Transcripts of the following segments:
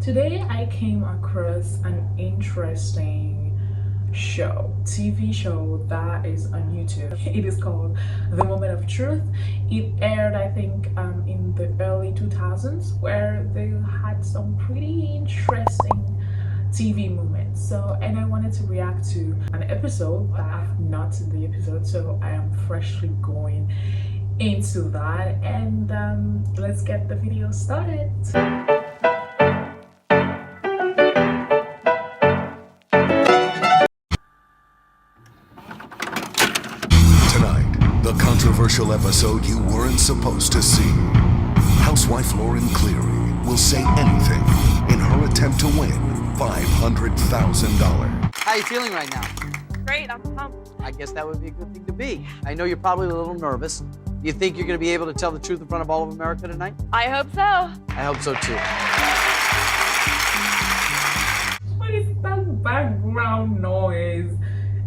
Today I came across an interesting TV show that is on YouTube. It is called The Moment of Truth. It aired, I think, in the early 2000s, where they had some pretty interesting TV moments. And I wanted to react to an episode, but I have not seen the episode, so I am freshly going into that. And let's get the video started. The controversial episode you weren't supposed to see. Housewife Laurie will say anything in her attempt to win $500,000. How are you feeling right now? Great, I'm pumped. I guess that would be a good thing to be. I know you're probably a little nervous. You think you're going to be able to tell the truth in front of all of America tonight? I hope so. I hope so too. What is that background noise?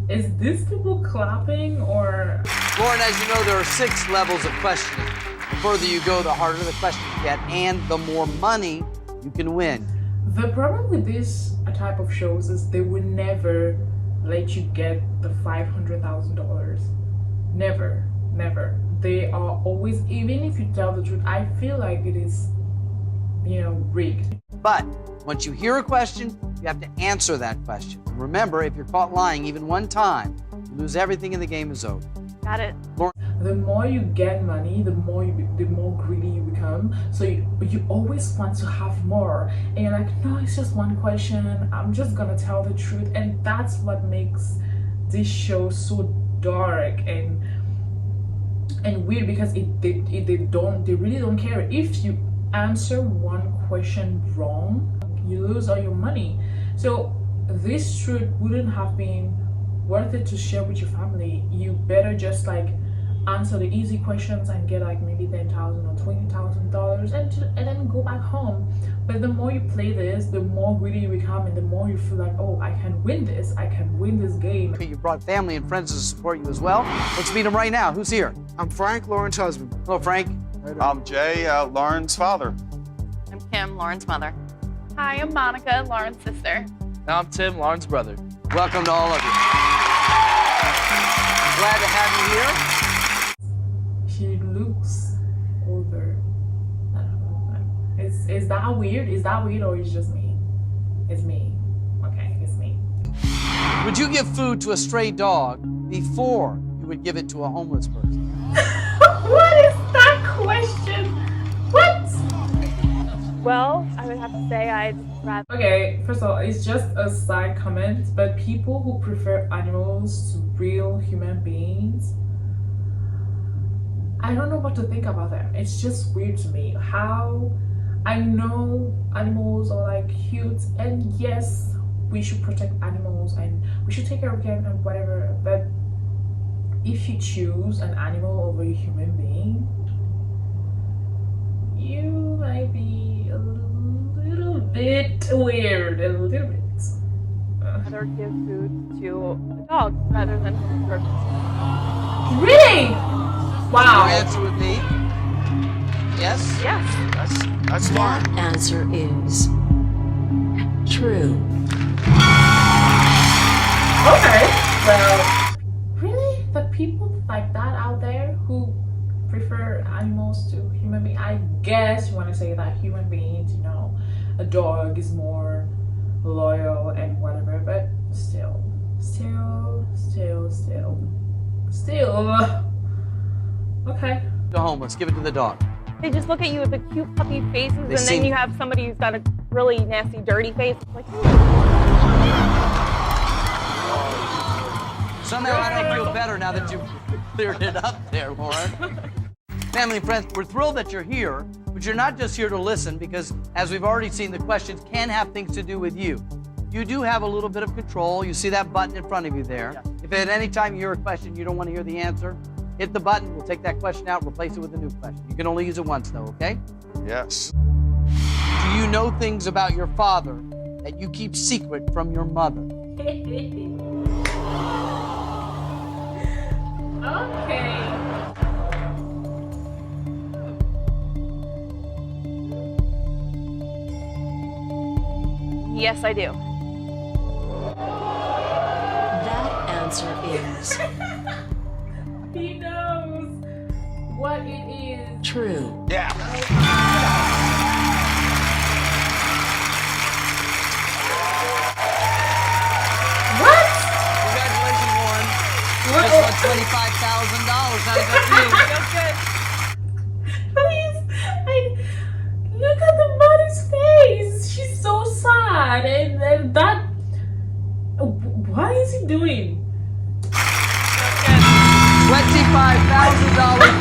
Is this people clapping or? Lauren, as you know, there are 6 levels of questioning. The further you go, the harder the question you get, and the more money you can win. The problem with this type of shows is they would never let you get the $500,000. Never, never. They are always, even if you tell the truth, I feel like it is, rigged. But once you hear a question, you have to answer that question. And remember, if you're caught lying even one time, you lose everything and the game is over. Got it. Lauren, the more you get money, the more greedy you become. So you always want to have more, and you're like, no, it's just one question. I'm just gonna tell the truth, and that's what makes this show so dark and weird, because they really don't care. If you answer one question wrong, you lose all your money. So this truth wouldn't have been worth it to share with your family. You better just answer the easy questions and get maybe $10,000 or $20,000 and then go back home. But the more you play this, the more greedy you become, and the more you feel like, oh, I can win this game. you brought family and friends to support you as well. Let's meet them right now. Who's here? I'm Frank, Lauren's husband. Hello, Frank. I'm Jay, Lauren's father. I'm Kim, Lauren's mother. Hi, I'm Monica, Lauren's sister. I'm Tim, Lauren's brother. Welcome to all of you. Glad to have you here. She looks older. I don't know. Is that weird? Is that weird, or is it just me? It's me. Okay, it's me. Would you give food to a stray dog before you would give it to a homeless person? What is that question? What? Well, I would have to say I'd rather... Okay, first of all, it's just a side comment, but people who prefer animals to real human beings, I don't know what to think about them. It's just weird to me. How I know animals are cute, and yes, we should protect animals and we should take care of them and whatever, but if you choose an animal over a human being, you might be a little bit weird, a little bit. I'd rather give food to a dog rather than a person. Really? Wow. Your answer would be yes? Yes. That's Lauren. That answer is true. Okay. Well, really? The people like that out there who prefer animals to human beings, I guess you want to say that human beings, a dog is more loyal and whatever, but still. Okay. The homeless, give it to the dog. They just look at you with the cute puppy faces, and then you have somebody who's got a really nasty, dirty face. Like, Somehow I don't feel better now that you've cleared it up there, Lauren. Family and friends, we're thrilled that you're here, but you're not just here to listen, because as we've already seen, the questions can have things to do with you. You do have a little bit of control. You see that button in front of you there. Yeah. If at any time you hear a question you don't want to hear the answer, hit the button. We'll take that question out and replace it with a new question. You can only use it once, though, okay? Yes. Do you know things about your father that you keep secret from your mother? Okay. Yes, I do. That answer is He knows what it is. true. Yeah. What? Congratulations, Lauren. What? Just won $25,000. How did that feel? Feels good. Please, look at the mother's face. She's so sad, and that. What is he doing? $25,000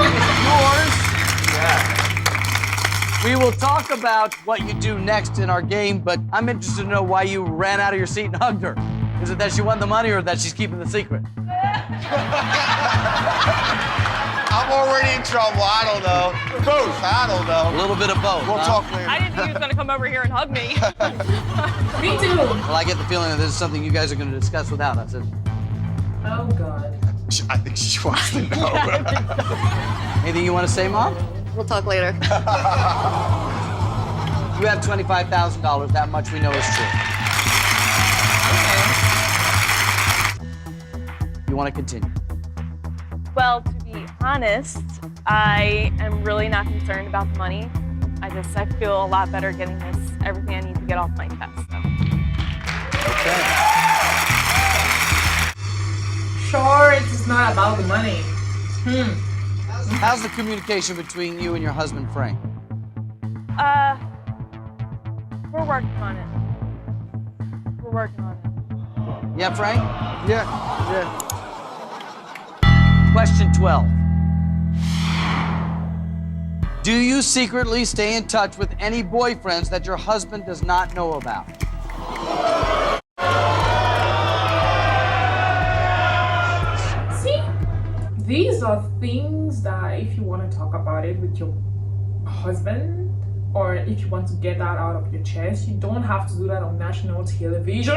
is yours. We will talk about what you do next in our game, but I'm interested to know why you ran out of your seat and hugged her. Is it that she won the money or that she's keeping the secret? I'm already in trouble. I don't know. Both. I don't A know. little bit of both. We'll huh? talk later. I didn't think he was gonna come over here and hug me. Me too. Well, I get the feeling that this is something you guys are going to discuss without us. Oh God. I think she wants to know. Anything you want to say, Mom? We'll talk later. You have $25,000. That much we know is true. You want to continue? Well, to be honest, I am really not concerned about the money. I feel a lot better getting everything I need to get off my chest. So. Okay. Sure, it's not about the money. How's the communication between you and your husband, Frank? We're working on it. We're working on it. Yeah, Frank? Yeah. Question 12. Do you secretly stay in touch with any boyfriends that your husband does not know about? See, these are things that if you want to talk about it with your husband, or if you want to get that out of your chest, you don't have to do that on national television.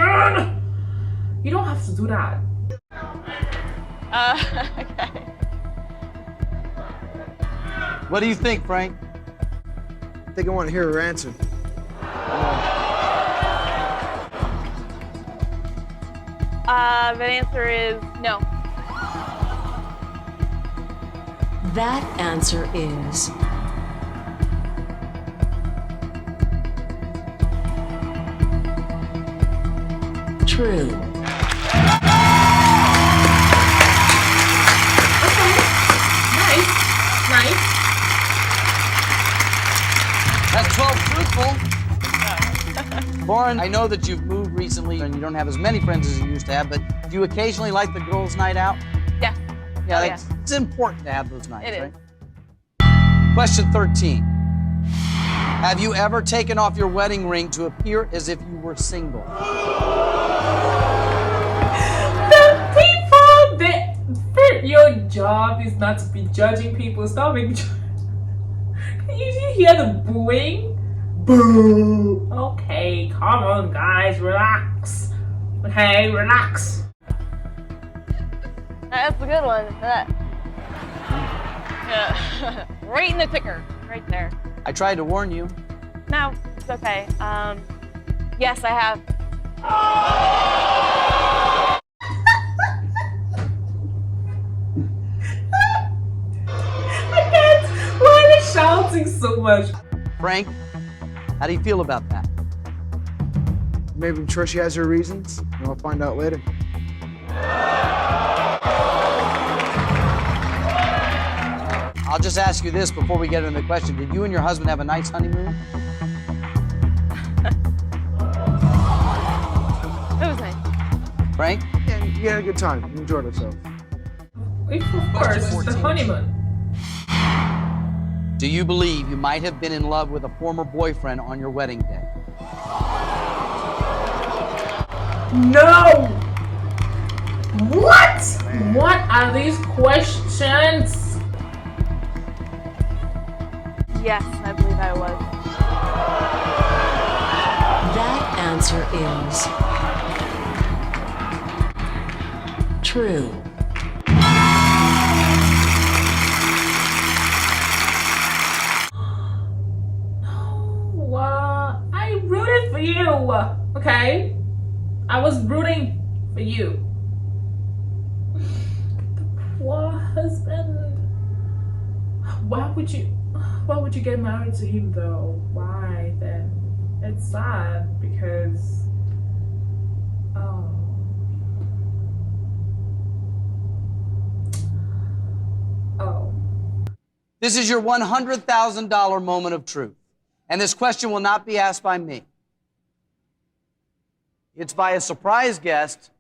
You don't have to do that. Okay. What do you think, Frank? I think I want to hear her answer. The answer is no. That answer is true. Nice. That's 12 truthful. Lauren, I know that you've moved recently and you don't have as many friends as you used to have, but do you occasionally like the girls' night out? Yeah. Yeah, Oh, it's important to have those nights, It right? is. Question 13. Have you ever taken off your wedding ring to appear as if you were single? Your job is not to be judging people. Stop being. Can you hear the booing? Boo. Okay, come on, guys, relax. Okay, relax. That's a good one. Yeah. Right in the ticker. Right there. I tried to warn you. No, it's okay. Yes, I have. Why are they shouting so much? Frank, how do you feel about that? Maybe I'm sure she has her reasons, and I'll find out later. I'll just ask you this before we get into the question. Did you and your husband have a nice honeymoon? It was nice. Frank? Yeah, you had a good time. You enjoyed yourself. Of course, it's the 14. honeymoon. Do you believe you might have been in love with a former boyfriend on your wedding day? No! What? What are these questions? Yes, I believe I was. That answer is true. I rooted for you. you, okay? I was rooting for you. The poor husband. Why would you get married to him though? Why then? It's sad because This is your $100,000 moment of truth. And this question will not be asked by me. It's by a surprise guest.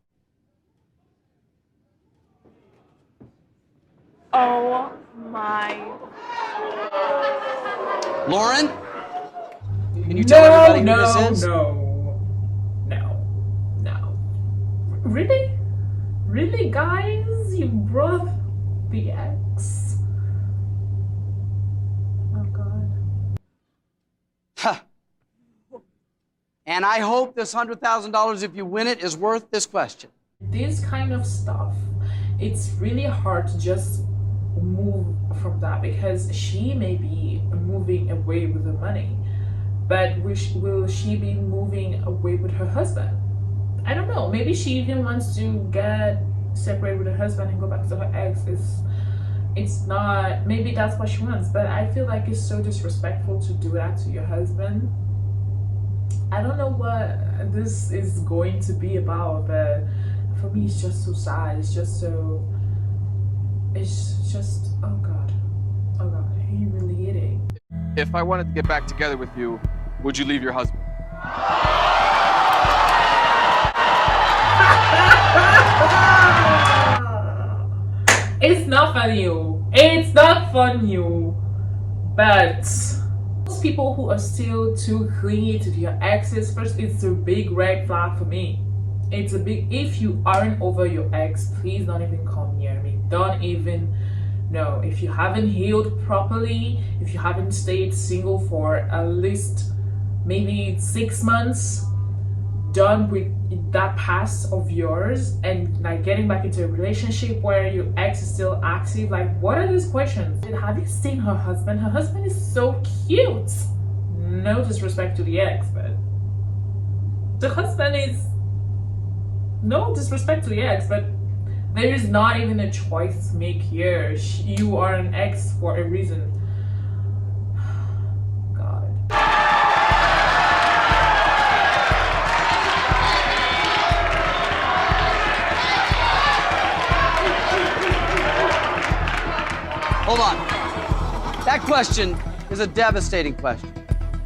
Oh my. Lauren, can you tell everybody who this is? No. Really? Really, guys? You brought the ex? Oh, God. Huh. And I hope this $100,000, if you win it, is worth this question. This kind of stuff, it's really hard to just move from that because she may be moving away with the money, but will she be moving away with her husband? I don't know. Maybe she even wants to get separated with her husband and go back to her ex. It's not, maybe that's what she wants, but I feel like it's so disrespectful to do that to your husband. I don't know what this is going to be about, but for me it's just so sad. It's just, oh God, humiliating. If I wanted to get back together with you, would you leave your husband? It's not funny. It's not funny. But those people who are still too clingy to their exes, first, it's a big red flag for me. It's a big, if you aren't over your ex, please don't even come near me. Don't even, no. If you haven't healed properly, if you haven't stayed single for at least maybe 6 months, done with that past of yours and like getting back into a relationship where your ex is still active, like what are these questions? Have you seen her husband? Her husband is so cute. No disrespect to the ex, but the husband is, no disrespect to the ex, but there is not even a choice to make here. You are an ex for a reason. God. Hold on. That question is a devastating question.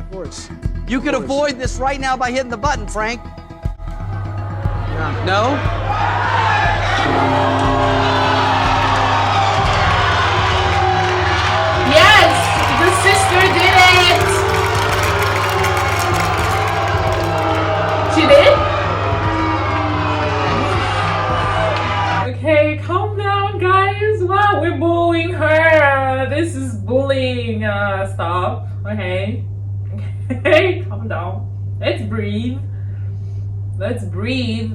Of course. You could avoid this right now by hitting the button, Frank. Yeah. No? Yes, the sister did it. She did? Okay, calm down, guys. Wow, we're bullying her. This is bullying. Stop. Okay. Okay, calm down. Let's breathe. Let's breathe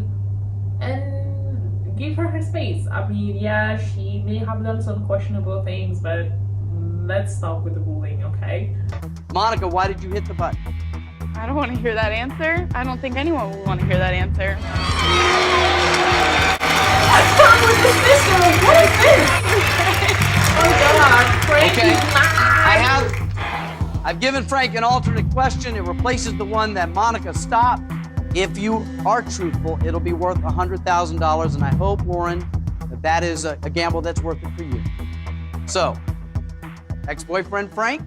and give her space. I mean, yeah, she may have done some questionable things, but let's stop with the bullying, okay? Monica, why did you hit the button? I don't want to hear that answer. I don't think anyone will want to hear that answer. What's wrong with the sister? What is this? Oh God, Frank Okay. is mad. I've given Frank an alternate question. It replaces the one that Monica stopped. If you are truthful, it'll be worth $100,000, and I hope, Lauren, that is a gamble that's worth it for you. So, ex-boyfriend Frank,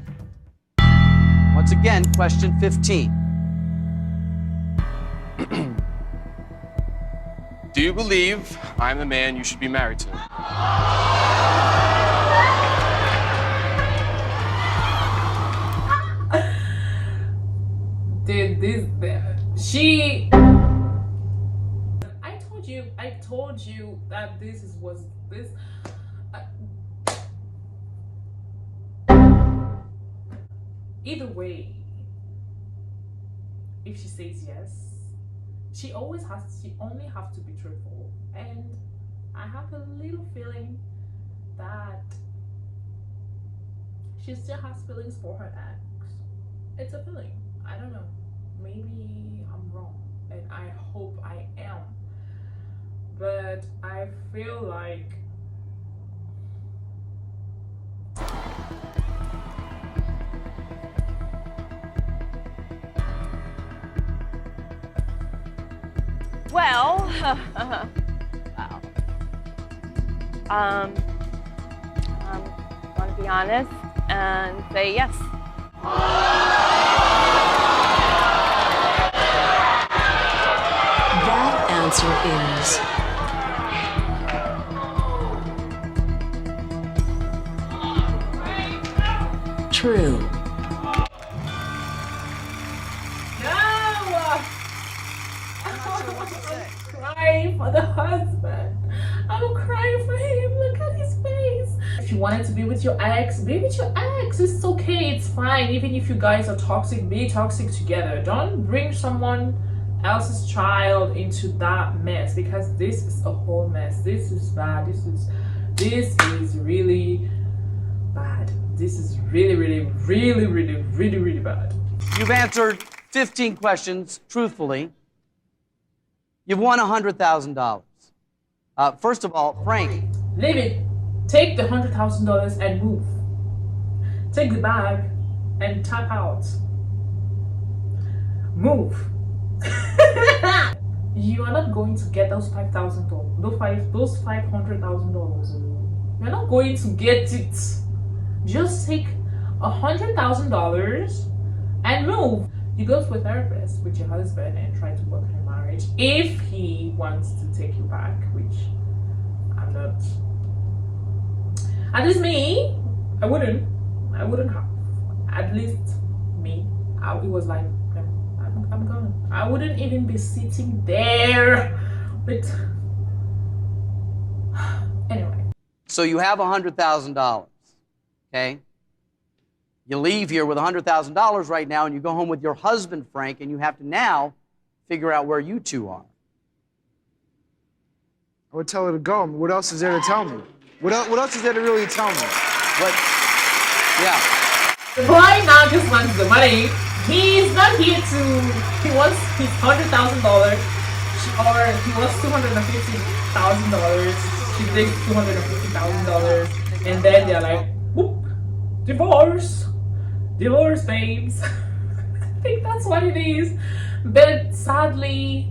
once again, question 15. Do you believe I'm the man you should be married to? Dude, she. I told you that this was this. Either way, if she says yes, she only has to be truthful, and I have a little feeling that she still has feelings for her ex. It's a feeling. I don't know. maybe I'm wrong, and I hope I am, but I feel like Well, wow. I'm going to be honest and say yes. That answer is true. crying for the husband. I'm crying for him. Look at his face. If you wanted to be with your ex, be with your ex. It's okay. It's fine. Even if you guys are toxic, be toxic together. Don't bring someone else's child into that mess, because this is a whole mess. This is bad. This is really bad. This is really bad. You've answered 15 questions truthfully. You've won $100,000. First of all, Frank. Leave it. Take the $100,000 and move. Take the bag and tap out. Move. You are not going to get those $5,000. Those $500,000. You're not going to get it. Just take $100,000 and move. You go to a therapist with your husband and try to work on your marriage if he wants to take you back, which I'm not. At least me, I wouldn't have. At least me, it was like, I'm gone. I wouldn't even be sitting there with. Anyway. So you have $100,000, okay? You leave here with $100,000 right now, and you go home with your husband, Frank, and you have to now figure out where you two are. I would tell her to go. What else is there to tell me? What else is there to really tell me? What? Yeah. The boy now just wants the money. He's not here to. He wants his $100,000, or he wants $250,000. She takes $250,000, and then they're like, whoop, divorce, babes. I think that's what it is. But sadly,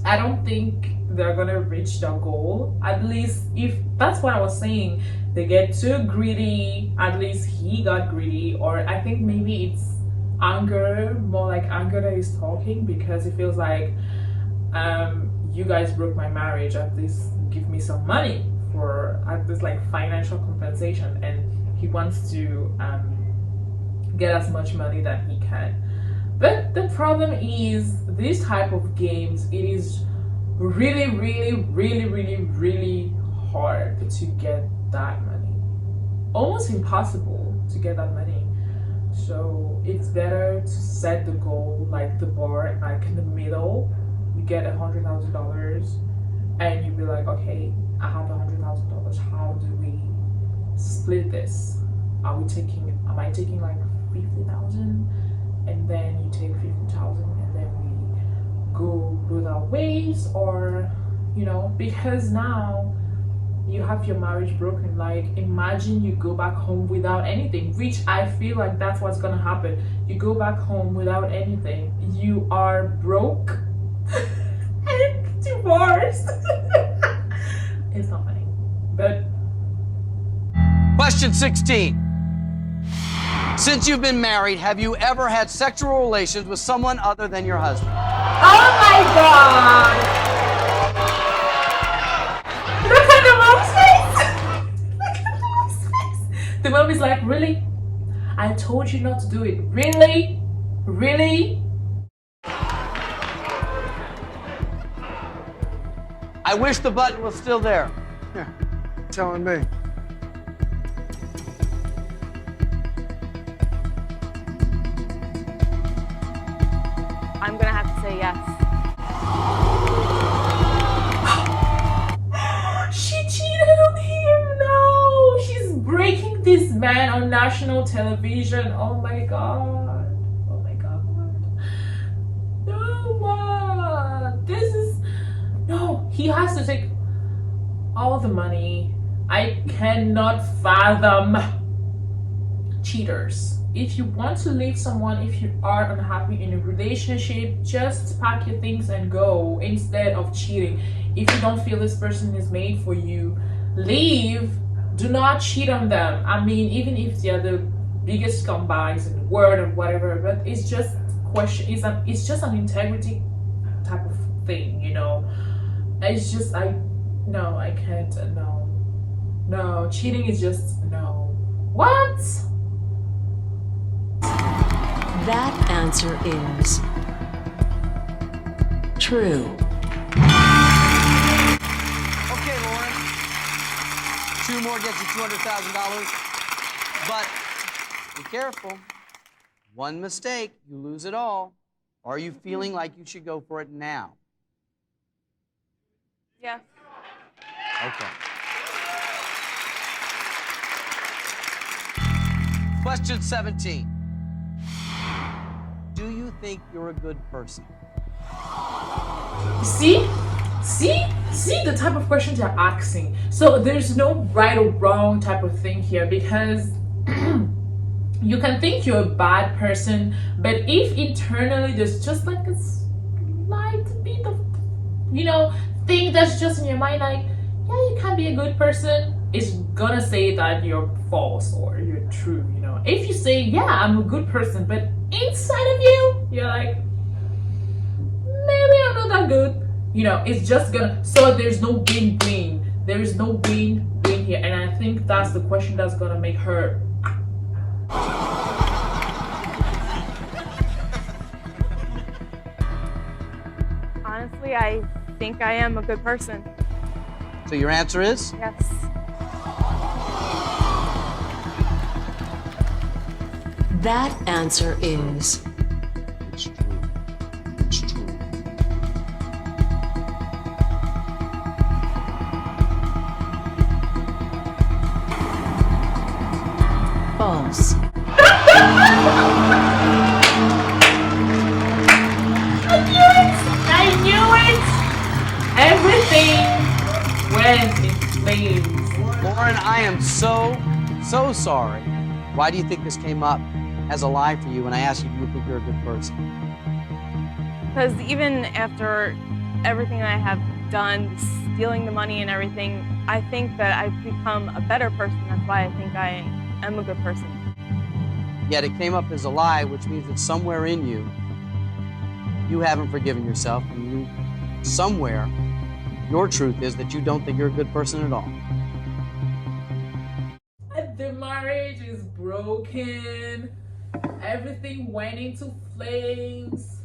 I don't think they're gonna reach their goal. At least, if that's what I was saying, they get too greedy. At least he got greedy, or I think maybe it's anger, more like anger that he's talking, because it feels like you guys broke my marriage. At least give me some money for at least like financial compensation, and he wants to get as much money that he can. But the problem is, this type of games, it is really hard to get that money. Almost impossible to get that money. So it's better to set the goal, like the bar, like in the middle. You get $100,000 and you be like, okay, I have $100,000. How do we split this? Am I taking like 50,000, and then you take 50,000, and then we go both our ways? Or, because now you have your marriage broken. Like, imagine you go back home without anything, which I feel like that's what's gonna happen. You go back home without anything, you are broke and divorced. It's not funny, but Question 16. Since you've been married, have you ever had sexual relations with someone other than your husband? oh my god! Look at the mom's face! Look at the mom's face! The mom is like, really? I told you not to do it. Really? Really? I wish the button was still there. Yeah, telling me. I'm gonna have to say yes. She cheated on him. No, she's breaking this man on national television. Oh my god. Oh my god. he has to take all the money. I cannot fathom cheaters. If you want to leave someone, if you are unhappy in a relationship, just pack your things and go instead of cheating. If you don't feel this person is made for you, leave. Do not cheat on them. I mean, even if they're the biggest scumbags in the world or whatever, but it's just it's just an integrity type of thing, you know. It's just I can't. No, cheating is just no. What? That answer is true. Okay, Lauren. 2 more gets you $200,000. But be careful. One mistake, you lose it all. Are you feeling like you should go for it now? Yeah. Okay. Question 17. Do you think you're a good person? See the type of questions you're asking. So there's no right or wrong type of thing here, because you can think you're a bad person, but if internally there's just like a slight bit of, you know, thing that's just in your mind, like, yeah, you can be a good person, it's gonna say that you're false or you're true, you know. If you say, yeah, I'm a good person, but inside of you, you're like, maybe I'm not that good, you know, it's just gonna, so there's no win-win. There is no win-win here, and I think that's the question that's gonna make her. Honestly, I think I am a good person. So your answer is? Yes. That answer is It's true. It's true. false. I knew it! Everything went in flames. Lauren, I am so sorry. Why do you think this came up as a lie for you when I asked you, do you think you're a good person? Because even after everything I have done, stealing the money and everything, I think that I've become a better person. That's why I think I am a good person. Yet it came up as a lie, which means that somewhere in you, you haven't forgiven yourself, and you, somewhere, your truth is that you don't think you're a good person at all. The marriage is broken. Everything went into flames.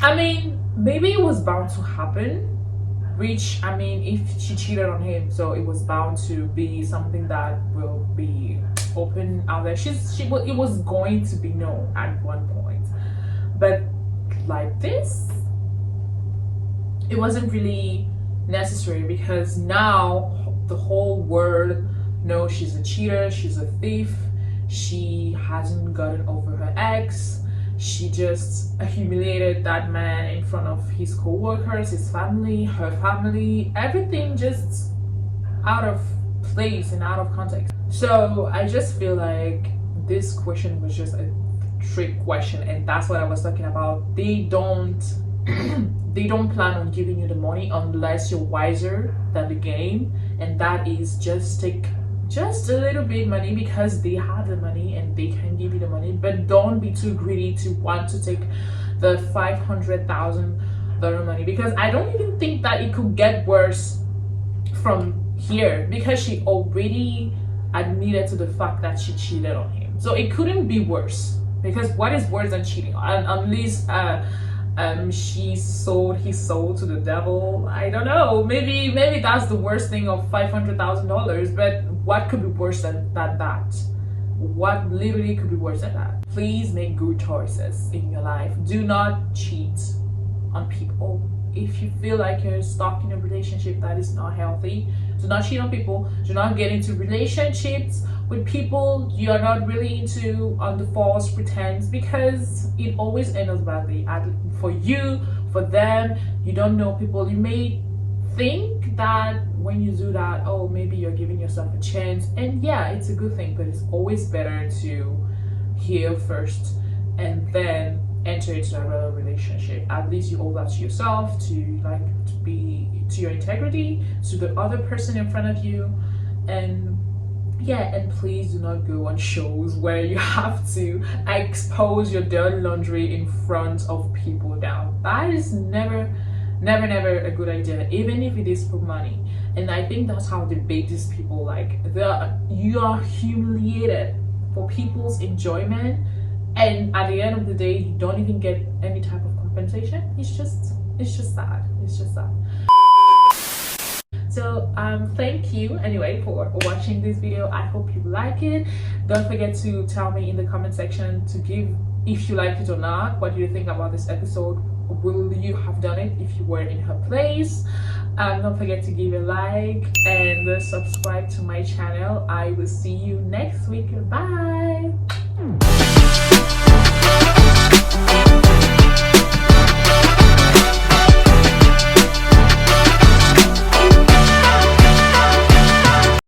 I mean, maybe it was bound to happen, which, I mean, if she cheated on him, so it was bound to be something that will be open out there. It was going to be known at one point. But like this, it wasn't really necessary, because now the whole world knows she's a cheater, she's a thief, she hasn't gotten over her ex. She just humiliated that man in front of his co-workers, his family, her family, everything just out of place and out of context. So I just feel like this question was just a trick question, and that's what I was talking about. They don't plan on giving you the money unless you're wiser than the game, and that is just take just a little bit money because they have the money and they can give you the money, but don't be too greedy to want to take the $500,000 money, because I don't even think that it could get worse from here, because she already admitted to the fact that she cheated on him. So it couldn't be worse, because what is worse than cheating? Unless he sold his soul to the devil. I don't know, maybe that's the worst thing of $500,000, but what could be worse than that? What literally could be worse than that? Please make good choices in your life. Do not cheat on people. if you feel like you're stuck in a relationship that is not healthy, do not cheat on people. Do not get into relationships with people you're not really into on the false pretense, because it always ends badly for you, for them. You don't know people. You may think that when you do that, oh, maybe you're giving yourself a chance, and yeah, it's a good thing, but it's always better to heal first and then enter into a real relationship. At least you owe that to yourself, to be to your integrity, to the other person in front of you. And yeah, and please do not go on shows where you have to expose your dirty laundry in front of people. Now, that is never a good idea, even if it is for money. And I think that's how they bait these people, like you are humiliated for people's enjoyment, and at the end of the day you don't even get any type of compensation. It's just sad. It's just sad. So thank you anyway for watching this video. I hope you like it. Don't forget to tell me in the comment section to give, if you like it or not. What do you think about this episode? Will you have done it if you were in her place? Don't forget to give a like and subscribe to my channel. I will see you next week. Bye.